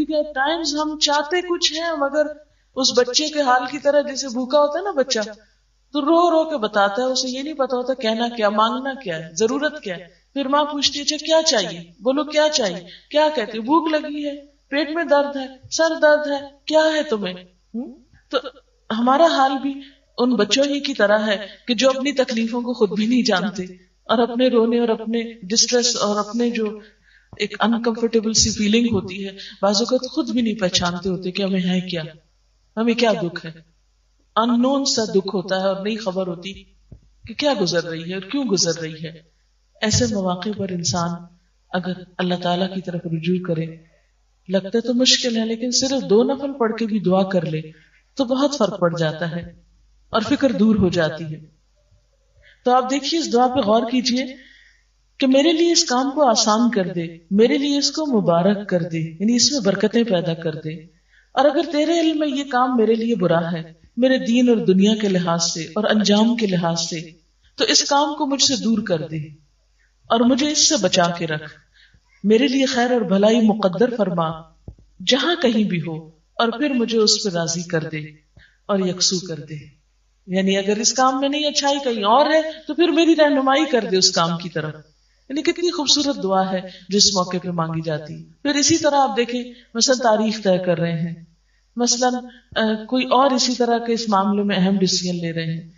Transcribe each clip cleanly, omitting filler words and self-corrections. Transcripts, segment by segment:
کیونکہ at Times ہم چاہتے کچھ ہیں مگر اس بچے کے حال کی طرح جیسے بھوکا ہوتا ہے نا بچہ تو رو رو کے بتاتا ہے, اسے یہ نہیں پتا ہوتا کہنا کیا, مانگنا کیا ہے, ضرورت کیا ہے. پھر ماں پوچھتی ہے اچھا کیا چاہیے, بولو کیا چاہیے, کیا کہتے بھوک لگی ہے, پیٹ میں درد ہے, سر درد ہے, کیا ہے تمہیں. تو ہمارا حال بھی ان بچوں ہی کی طرح ہے کہ جو اپنی تکلیفوں کو خود بھی نہیں جانتے اور اپنے رونے اور اپنے ڈسٹریس اور اپنے جو ایک انکمفرٹیبل سی فیلنگ ہوتی ہے بعض اوقات خود بھی نہیں پہچانتے ہوتے کہ ہمیں ہے کیا, ہمیں کیا دکھ ہے. ان نون سا دکھ ہوتا ہے اور نہیں خبر ہوتی کہ کیا گزر رہی ہے اور کیوں گزر رہی ہے. ایسے مواقع پر انسان اگر اللہ تعالیٰ کی طرف رجوع کرے, لگتا تو مشکل ہے لیکن صرف 2 نفل پڑھ کے بھی دعا کر لے تو بہت فرق پڑ جاتا ہے اور فکر دور ہو جاتی ہے. تو آپ دیکھیے اس دعا پہ غور کیجئے کہ میرے لیے اس کام کو آسان کر دے, میرے لیے اس کو مبارک کر دے, یعنی اس میں برکتیں پیدا کر دے. اور اگر تیرے علم میں یہ کام میرے لیے برا ہے میرے دین اور دنیا کے لحاظ سے اور انجام کے لحاظ سے, تو اس کام کو مجھ سے دور کر دے اور مجھے اس سے بچا کے رکھ. میرے لیے خیر اور بھلائی مقدر فرما جہاں کہیں بھی ہو, اور پھر مجھے اس پہ راضی کر دے اور یکسو کر دے. یعنی اگر اس کام میں نہیں اچھائی کہیں اور ہے تو پھر میری رہنمائی کر دے اس کام کی طرف. یعنی کتنی خوبصورت دعا ہے جس موقع پہ مانگی جاتی. پھر اسی طرح آپ دیکھیں مثلا تاریخ طے کر رہے ہیں, مثلا کوئی اور اسی طرح کے اس معاملے میں اہم ڈیسیژن لے رہے ہیں.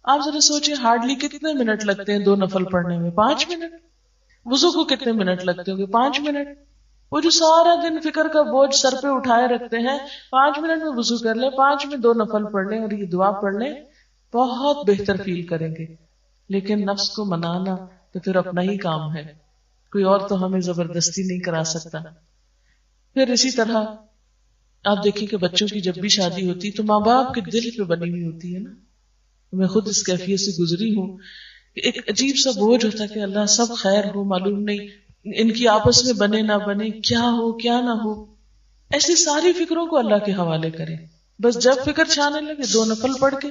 آپ ذرا سوچیں ہارڈلی کتنے منٹ لگتے ہیں 2 نفل پڑھنے میں, 5 منٹ. وضو کو کتنے منٹ لگتے ہوں گے, 5 منٹ. وہ جو سارا دن فکر کا بوجھ سر پہ اٹھائے رکھتے ہیں 5 منٹ میں وضو کر لیں, 5 میں 2 نفل پڑھ لیں اور یہ دعا پڑھ لیں, بہت بہتر فیل کریں گے. لیکن نفس کو منانا تو پھر اپنا ہی کام ہے, کوئی اور تو ہمیں زبردستی نہیں کرا سکتا. پھر اسی طرح آپ دیکھیں کہ بچوں کی جب بھی شادی ہوتی تو ماں باپ کے دل پہ بنی ہوئی ہوتی ہے نا. میں خود اس کیفیت سے گزری ہوں کہ ایک عجیب سا بوجھ ہوتا کہ اللہ سب خیر ہو, معلوم نہیں ان کی آپس میں بنے نہ بنے, کیا ہو کیا نہ ہو. ایسی ساری فکروں کو اللہ کے حوالے کریں. بس جب فکر چھانے لگے 2 نفل پڑھ کے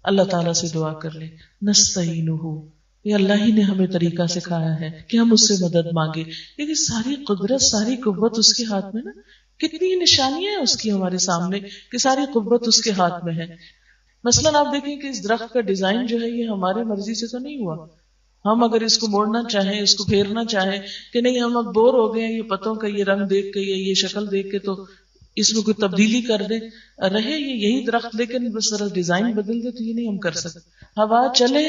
اللہ تعالیٰ سے دعا کر لیں, نستعینہ, یہ اللہ ہی نے ہمیں طریقہ سکھایا ہے کہ ہم اس سے مدد مانگے. لیکن ساری قدرت ساری قوت اس کے ہاتھ میں نا, کتنی نشانیاں ہیں اس کی ہمارے سامنے کہ ساری قوت اس کے ہاتھ میں ہے. مثلا آپ دیکھیں کہ اس درخت کا ڈیزائن جو ہے یہ ہمارے مرضی سے تو نہیں ہوا. ہم اگر اس کو موڑنا چاہیں, اس کو پھیرنا چاہیں کہ نہیں ہم اب بور ہو گئے ہیں یہ پتوں کا یہ رنگ دیکھ کے یہ شکل دیکھ کے, تو اس میں کوئی تبدیلی کر دیں, رہے یہ یہی درخت لیکن بس ذرا ڈیزائن بدل دے, تو یہ نہیں ہم کر سکتے. ہوا چلے